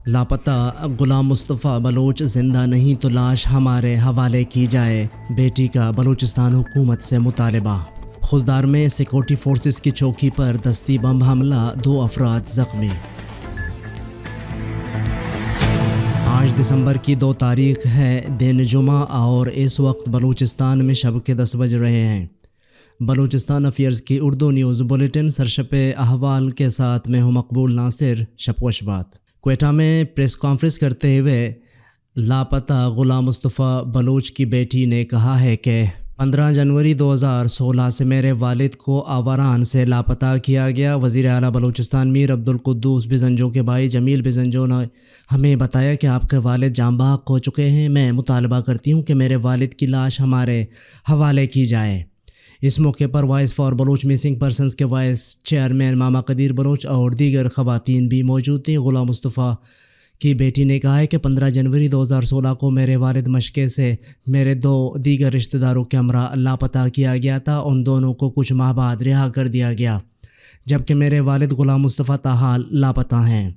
لاپتہ غلام مصطفیٰ بلوچ زندہ نہیں تو لاش ہمارے حوالے کی جائے، بیٹی کا بلوچستان حکومت سے مطالبہ۔ خوزدار میں سیکورٹی فورسز کی چوکی پر دستی بم حملہ، 2 افراد زخمی۔ 8 دسمبر کی 2 تاریخ ہے، دن جمعہ، اور اس وقت بلوچستان میں شب کے 10 بج رہے ہیں۔ بلوچستان افیئرز کی اردو نیوز بلیٹن سرشپ احوال کے ساتھ میں ہوں مقبول ناصر۔ شب و شبات۔ کوئٹہ میں پریس کانفرنس کرتے ہوئے لاپتہ غلام مصطفیٰ بلوچ کی بیٹی نے کہا ہے کہ 15 جنوری 2016 سے میرے والد کو آوران سے لاپتہ کیا گیا۔ وزیر اعلیٰ بلوچستان میر عبدالقدوس بزنجو کے بھائی جمیل بزنجو نے ہمیں بتایا کہ آپ کے والد جاں بحق ہو چکے ہیں۔ میں مطالبہ کرتی ہوں کہ میرے والد کی لاش ہمارے حوالے کی جائے۔ اس موقع پر voice for Baloch missing persons کے وائس چیئرمین ماما قدیر بلوچ اور دیگر خواتین بھی موجود تھیں۔ غلام مصطفیٰ کی بیٹی نے کہا ہے کہ 15 جنوری 2016 کو میرے والد مشقے سے میرے 2 دیگر رشتہ داروں کے ہمراہ لاپتہ کیا گیا تھا۔ ان دونوں کو کچھ ماہ بعد رہا کر دیا گیا، جبکہ میرے والد غلام مصطفیٰ تاحال لاپتہ ہیں۔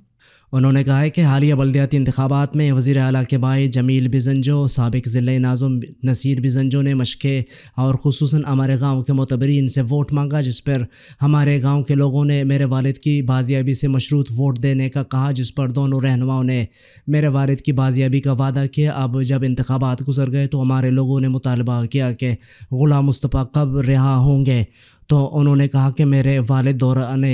انہوں نے کہا ہے کہ حالیہ بلدیاتی انتخابات میں وزیر اعلیٰ کے بھائی جمیل بزنجو، سابق ضلع ناظم نصیر بزنجو نے مشقے اور خصوصاً ہمارے گاؤں کے معتبرین سے ووٹ مانگا، جس پر ہمارے گاؤں کے لوگوں نے میرے والد کی بازیابی سے مشروط ووٹ دینے کا کہا، جس پر دونوں رہنماؤں نے میرے والد کی بازیابی کا وعدہ کیا۔ اب جب انتخابات گزر گئے تو ہمارے لوگوں نے مطالبہ کیا کہ غلام مصطفیٰ کب رہا ہوں گے، تو انہوں نے کہا کہ میرے والد دوران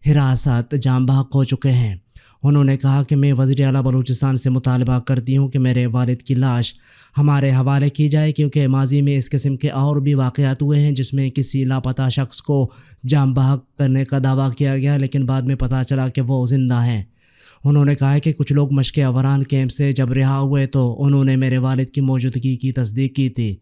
حراست جاں بحق ہو چکے ہیں۔ انہوں نے کہا کہ میں وزیر اعلیٰ بلوچستان سے مطالبہ کرتی ہوں کہ میرے والد کی لاش ہمارے حوالے کی جائے، کیونکہ ماضی میں اس قسم کے اور بھی واقعات ہوئے ہیں جس میں کسی لاپتہ شخص کو جاں بحق کرنے کا دعویٰ کیا گیا، لیکن بعد میں پتہ چلا کہ وہ زندہ ہیں۔ انہوں نے کہا کہ کچھ لوگ مشق آوران کیمپ سے جب رہا ہوئے تو انہوں نے میرے والد کی موجودگی کی تصدیق کی تھی۔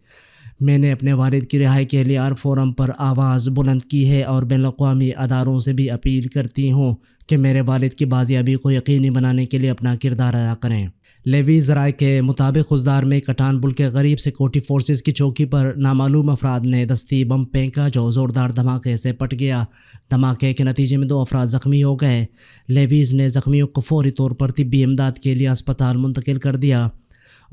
میں نے اپنے والد کی رہائی کے لیے ہر فورم پر آواز بلند کی ہے اور بین الاقوامی اداروں سے بھی اپیل کرتی ہوں کہ میرے والد کی بازیابی کو یقینی بنانے کے لیے اپنا کردار ادا کریں۔ لیوی ذرائع کے مطابق خوزدار میں کٹان پل کے قریب سیکورٹی فورسز کی چوکی پر نامعلوم افراد نے دستی بم پھینکا جو زوردار دھماکے سے پھٹ گیا۔ دھماکے کے نتیجے میں 2 افراد زخمی ہو گئے۔ لیویز نے زخمیوں کو فوری طور پر طبی امداد کے لیے اسپتال منتقل کر دیا۔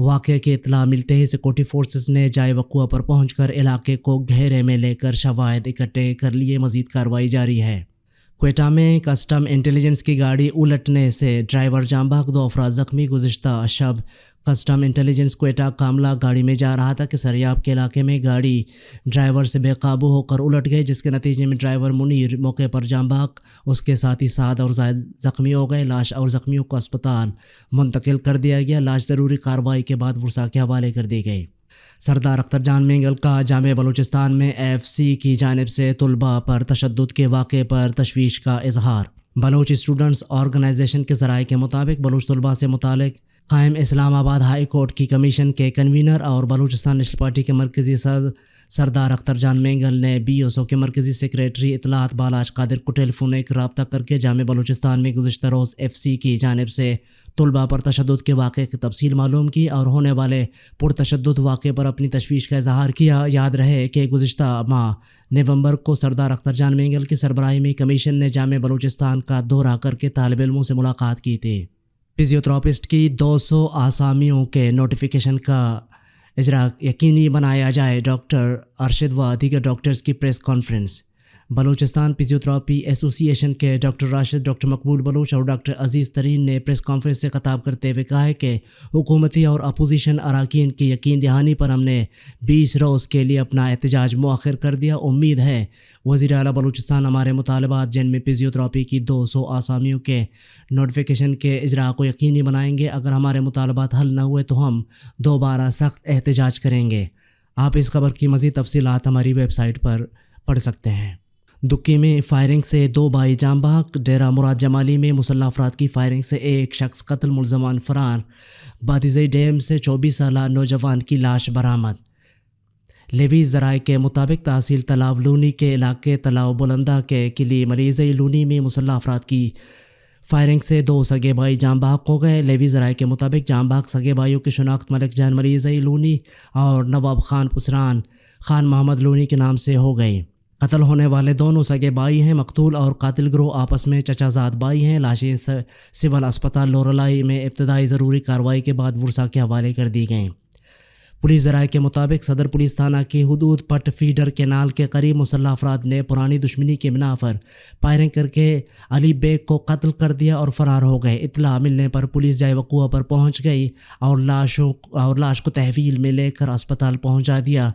واقعے کی اطلاع ملتے ہی سیکورٹی فورسز نے جائے وقوع پر پہنچ کر علاقے کو گھیرے میں لے کر شواہد اکٹھے کر لیے۔ مزید کارروائی جاری ہے۔ کوئٹہ میں کسٹم انٹیلیجنس کی گاڑی الٹنے سے ڈرائیور جاں بحق، 2 افراد زخمی۔ گزشتہ شب کسٹم انٹیلیجنس کوئٹہ کاملہ گاڑی میں جا رہا تھا کہ سریاب کے علاقے میں گاڑی ڈرائیور سے بے قابو ہو کر الٹ گئی، جس کے نتیجے میں ڈرائیور منیر موقع پر جاں بحق، اس کے ساتھی سعد اور زائد زخمی ہو گئے۔ لاش اور زخمیوں کو اسپتال منتقل کر دیا گیا۔ لاش ضروری کارروائی کے بعد ورثاء کے حوالے کر دی گئی۔ سردار اختر جان مینگل کا جامعہ بلوچستان میں AFC کی جانب سے طلباء پر تشدد کے واقعے پر تشویش کا اظہار۔ بلوچ اسٹوڈنٹس آرگنائزیشن کے ذرائع کے مطابق بلوچ طلباء سے متعلق قائم اسلام آباد ہائی کورٹ کی کمیشن کے کنوینر اور بلوچستان نیشنل پارٹی کے مرکزی صدر سردار اختر جان مینگل نے BSO کے مرکزی سیکریٹری اطلاعات بالاج قادر کو ٹیلیفونک رابطہ کر کے جامعہ بلوچستان میں گزشتہ روز FC کی جانب سے طلباء پر تشدد کے واقعے کی تفصیل معلوم کی اور ہونے والے پرتشدد واقعے پر اپنی تشویش کا اظہار کیا۔ یاد رہے کہ گزشتہ ماہ نومبر کو سردار اختر جان مینگل کی سربراہی میں کمیشن نے جامعہ بلوچستان کا دورہ کر کے طالب علموں سے ملاقات کی تھی۔ فزیوتھراپسٹ کی 200 آسامیوں کے نوٹیفیکیشن کا اجرا یقینی بنایا جائے، ڈاکٹر ارشد و دیگر ڈاکٹرز کی پریس کانفرنس۔ بلوچستان فزیوتھراپی ایسوسی ایشن کے ڈاکٹر راشد، ڈاکٹر مقبول بلوچ اور ڈاکٹر عزیز ترین نے پریس کانفرنس سے خطاب کرتے ہوئے کہا ہے کہ حکومتی اور اپوزیشن اراکین کی یقین دہانی پر ہم نے 20 روز کے لیے اپنا احتجاج مؤخر کر دیا۔ امید ہے وزیر اعلیٰ بلوچستان ہمارے مطالبات جن میں فزیوتھراپی کی 200 آسامیوں کے نوٹیفیکیشن کے اجراء کو یقینی بنائیں گے۔ اگر ہمارے مطالبات حل نہ ہوئے تو ہم دوبارہ سخت احتجاج کریں گے۔ آپ اس خبر کی مزید تفصیلات ہماری ویب سائٹ پر پڑھ سکتے ہیں۔ دکی میں فائرنگ سے 2 بھائی جاں بحق۔ ڈیرہ مراد جمالی میں مسلح افراد کی فائرنگ سے 1 شخص قتل، ملزمان فرار۔ بادیزئی ڈیم سے 24 سالہ نوجوان کی لاش برآمد۔ لیوی ذرائع کے مطابق تحصیل تلاو لونی کے علاقے تلاو بلندہ کے قلعے ملیزئی لونی میں مسلح افراد کی فائرنگ سے 2 سگے بھائی جاں بحق ہو گئے۔ لیوی ذرائع کے مطابق جاں بحق سگے بھائیوں کی شناخت ملک جان ملیزئی لونی اور نواب خان پسران خان محمد لونی کے نام سے ہو گئی۔ قتل ہونے والے دونوں سگے بھائی ہیں۔ مقتول اور قاتل گروہ آپس میں چچا زاد بھائی ہیں۔ لاشیں سول اسپتال لوریلائی میں ابتدائی ضروری کارروائی کے بعد ورثاء کے حوالے کر دی گئیں۔ پولیس ذرائع کے مطابق صدر پولیس تھانہ کی حدود پٹ فیڈر کینال کے قریب مسلح افراد نے پرانی دشمنی کی بنا پر فائرنگ کر کے علی بیگ کو قتل کر دیا اور فرار ہو گئے۔ اطلاع ملنے پر پولیس جائے وقوع پر پہنچ گئی اور لاش کو تحویل میں لے کر اسپتال پہنچا دیا،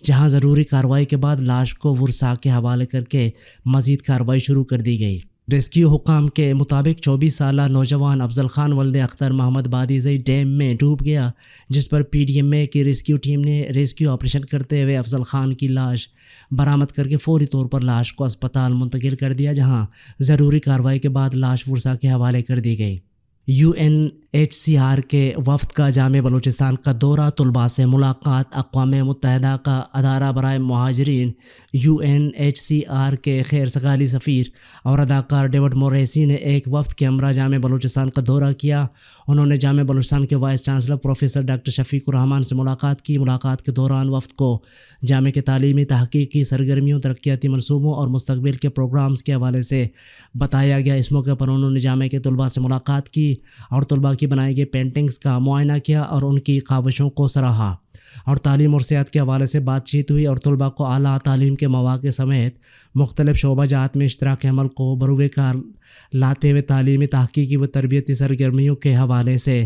جہاں ضروری کارروائی کے بعد لاش کو ورثاء کے حوالے کر کے مزید کارروائی شروع کر دی گئی۔ ریسکیو حکام کے مطابق 24 سالہ نوجوان افضل خان ولد اختر محمد بادیزئی ڈیم میں ڈوب گیا، جس پر پی ڈی ایم اے کی ریسکیو ٹیم نے ریسکیو آپریشن کرتے ہوئے افضل خان کی لاش برآمد کر کے فوری طور پر لاش کو اسپتال منتقل کر دیا، جہاں ضروری کارروائی کے بعد لاش ورثاء کے حوالے کر دی گئی۔ UNHCR کے وفد کا جامع بلوچستان کا دورہ، طلباء سے ملاقات۔ اقوام متحدہ کا ادارہ برائے مہاجرین UNHCR کے خیر سگالی سفیر اور اداکار ڈیوڈ موریسی نے ایک وفد کے ہمراہ جامع بلوچستان کا دورہ کیا۔ انہوں نے جامع بلوچستان کے وائس چانسلر پروفیسر ڈاکٹر شفیق الرحمان سے ملاقات کی۔ ملاقات کے دوران وفد کو جامع کے تعلیمی تحقیقی سرگرمیوں، ترقیاتی منصوبوں اور مستقبل کے پروگرامز کے حوالے سے بتایا گیا۔ اس موقع پر انہوں نے جامع کے طلباء سے ملاقات کی اور طلباء کی بنائی گئی پینٹنگز کا معائنہ کیا اور ان کی کاوشوں کو سراہا، اور تعلیم اور صحت کے حوالے سے بات چیت ہوئی اور طلباء کو اعلیٰ تعلیم کے مواقع سمیت مختلف شعبہ جات میں اشتراک عمل کو بروئے کار لاتے ہوئے تعلیمی تحقیقی و تربیتی سرگرمیوں کے حوالے سے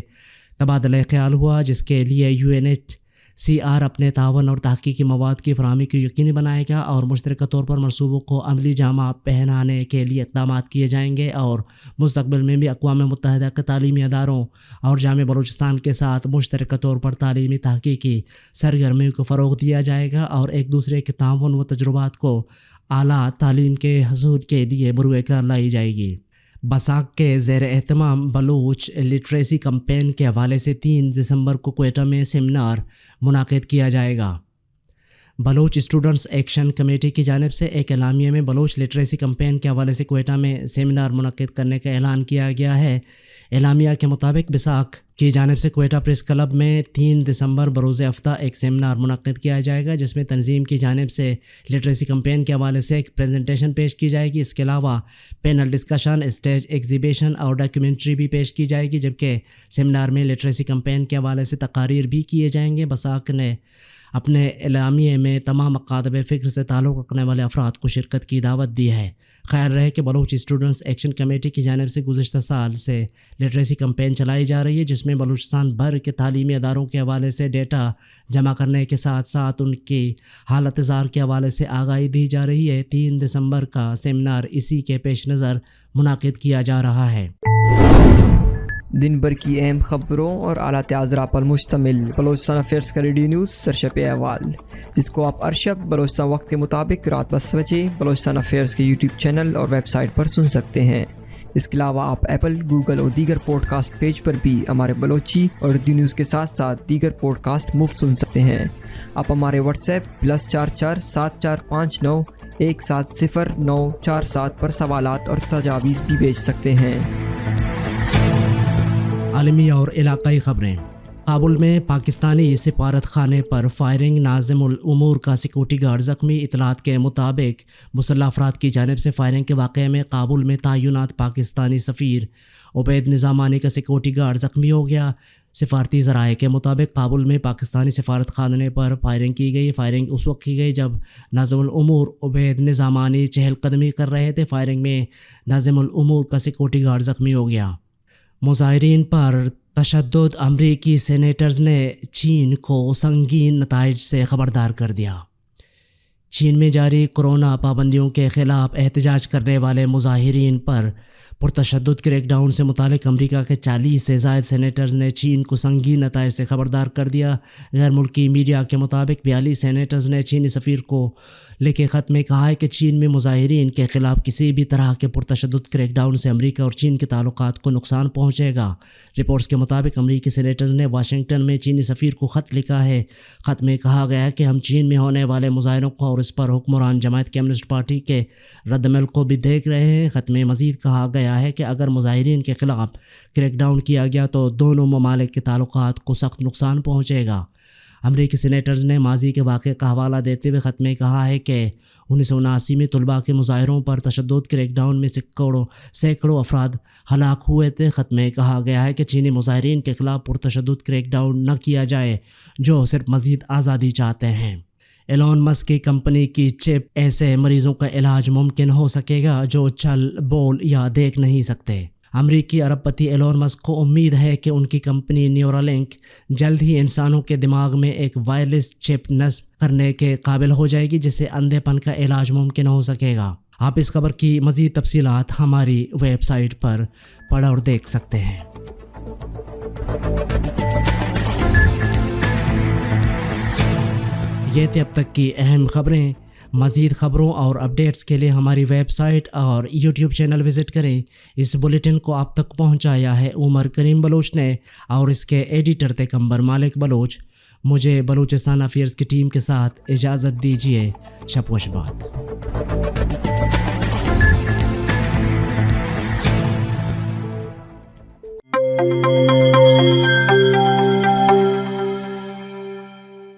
تبادلہ خیال ہوا، جس کے لیے UNHCR اپنے تعاون اور تحقیقی مواد کی فراہمی کو یقینی بنائے گا اور مشترکہ طور پر منصوبوں کو عملی جامہ پہنانے کے لیے اقدامات کیے جائیں گے، اور مستقبل میں بھی اقوام متحدہ کے تعلیمی اداروں اور جامع بلوچستان کے ساتھ مشترکہ طور پر تعلیمی تحقیقی سرگرمیوں کو فروغ دیا جائے گا اور ایک دوسرے کے تعاون و تجربات کو اعلیٰ تعلیم کے حصول کے لیے بروئے کار لائی جائے گی۔ بساک کے زیر اہتمام بلوچ لٹریسی کمپین کے حوالے سے 3 دسمبر کو کوئٹہ میں سیمینار منعقد کیا جائے گا۔ بلوچ اسٹوڈنٹس ایکشن کمیٹی کی جانب سے ایک اعلامیہ میں بلوچ لٹریسی کمپین کے حوالے سے کوئٹہ میں سیمینار منعقد کرنے کا اعلان کیا گیا ہے۔ اعلامیہ کے مطابق بساک کی جانب سے کوئٹہ پریس کلب میں 3 دسمبر بروز ہفتہ ایک سیمینار منعقد کیا جائے گا، جس میں تنظیم کی جانب سے لٹریسی کمپین کے حوالے سے ایک پریزنٹیشن پیش کی جائے گی۔ اس کے علاوہ پینل ڈسکشن، اسٹیج ایگزیبیشن اور ڈاکیومنٹری بھی پیش کی جائے گی، جبکہ سیمینار میں لٹریسی کمپین کے حوالے سے تقاریر بھی کیے جائیں گے۔ بساک نے اپنے اعلامیے میں تمام مکاتب فکر سے تعلق رکھنے والے افراد کو شرکت کی دعوت دی ہے۔ خیال رہے کہ بلوچ اسٹوڈنٹس ایکشن کمیٹی کی جانب سے گزشتہ سال سے لٹریسی کمپین چلائی جا رہی ہے، جس میں بلوچستان بھر کے تعلیمی اداروں کے حوالے سے ڈیٹا جمع کرنے کے ساتھ ساتھ ان کی حالت زار کے حوالے سے آگاہی دی جا رہی ہے۔ 3 دسمبر کا سیمینار اسی کے پیش نظر منعقد کیا جا رہا ہے۔ دن بھر کی اہم خبروں اور اعلیٰ اجراء پر مشتمل بلوچستان افیئرز کا ریڈیو نیوز سرشپ احوال، جس کو آپ ہر شب بلوچستان وقت کے مطابق رات 10 بجے بلوچستان افیئرز کے یوٹیوب چینل اور ویب سائٹ پر سن سکتے ہیں۔ اس کے علاوہ آپ ایپل، گوگل اور دیگر پوڈ کاسٹ پیج پر بھی ہمارے بلوچی اور اردو نیوز کے ساتھ ساتھ دیگر پوڈ کاسٹ مفت سن سکتے ہیں۔ آپ ہمارے واٹس ایپ +44 7459 170 947 پر سوالات اور تجاویز بھی بھیج سکتے ہیں۔ عالمی اور علاقائی خبریں۔ کابل میں پاکستانی سفارت خانے پر فائرنگ، ناظم الامور کا سیکورٹی گارڈ زخمی۔ اطلاعات کے مطابق مسلح افراد کی جانب سے فائرنگ کے واقعے میں کابل میں تعینات پاکستانی سفیر عبید نظامانی کا سیکورٹی گارڈ زخمی ہو گیا۔ سفارتی ذرائع کے مطابق کابل میں پاکستانی سفارت خانے پر فائرنگ کی گئی۔ فائرنگ اس وقت کی گئی جب ناظم الامور عبید نظامانی چہل قدمی کر رہے تھے۔ فائرنگ میں ناظم الامور کا سیکورٹی گارڈ زخمی ہو گیا۔ مظاہرین پر تشدد، امریکی سینیٹرز نے چین کو سنگین نتائج سے خبردار کر دیا۔ چین میں جاری کورونا پابندیوں کے خلاف احتجاج کرنے والے مظاہرین پر پرتشدد کریک ڈاؤن سے متعلق امریکہ کے 40 سے زائد سینیٹرز نے چین کو سنگین نتائج سے خبردار کر دیا۔ غیر ملکی میڈیا کے مطابق 42 سینیٹرز نے چینی سفیر کو لکھے خط میں کہا ہے کہ چین میں مظاہرین کے خلاف کسی بھی طرح کے پرتشدد کریک ڈاؤن سے امریکہ اور چین کے تعلقات کو نقصان پہنچے گا۔ رپورٹس کے مطابق امریکی سینیٹرز نے واشنگٹن میں چینی سفیر کو خط لکھا ہے۔ خط میں کہا گیا ہے کہ ہم چین میں ہونے والے مظاہروں کو اور اس پر حکمران جماعت کمیونسٹ پارٹی کے رد عمل کو بھی دیکھ رہے ہیں۔ خط میں مزید کہا گیا ہے کہ اگر مظاہرین کے خلاف کریک ڈاؤن کیا گیا تو دونوں ممالک کے تعلقات کو سخت نقصان پہنچے گا۔ امریکی سینیٹرز نے ماضی کے واقعے کا حوالہ دیتے ہوئے خط میں کہا ہے کہ 1979 میں طلباء کے مظاہروں پر تشدد کریک ڈاؤن میں سینکڑوں افراد ہلاک ہوئے تھے۔ خط میں کہا گیا ہے کہ چینی مظاہرین کے خلاف پرتشدد کریک ڈاؤن نہ کیا جائے جو صرف مزید آزادی چاہتے ہیں۔ ایلون مسک کی کمپنی کی چپ ایسے مریضوں کا علاج ممکن ہو سکے گا جو چل بول یا دیکھ نہیں سکتے۔ امریکی ارب پتی ایلون مسک کو امید ہے کہ ان کی کمپنی نیورالنک جلد ہی انسانوں کے دماغ میں ایک وائرلیس چپ نصب کرنے کے قابل ہو جائے گی جس سے اندھے پن کا علاج ممکن ہو سکے گا۔ آپ اس خبر کی مزید تفصیلات ہماری ویب سائٹ پر پڑھ اور دیکھ سکتے ہیں۔ یہ تھی اب تک کی اہم خبریں۔ مزید خبروں اور اپڈیٹس کے لیے ہماری ویب سائٹ اور یوٹیوب چینل وزٹ کریں۔ اس بلیٹن کو آپ تک پہنچایا ہے عمر کریم بلوچ نے اور اس کے ایڈیٹر پیغمبر مالک بلوچ۔ مجھے بلوچستان افیئرز کی ٹیم کے ساتھ اجازت دیجیے۔ شب و شبات۔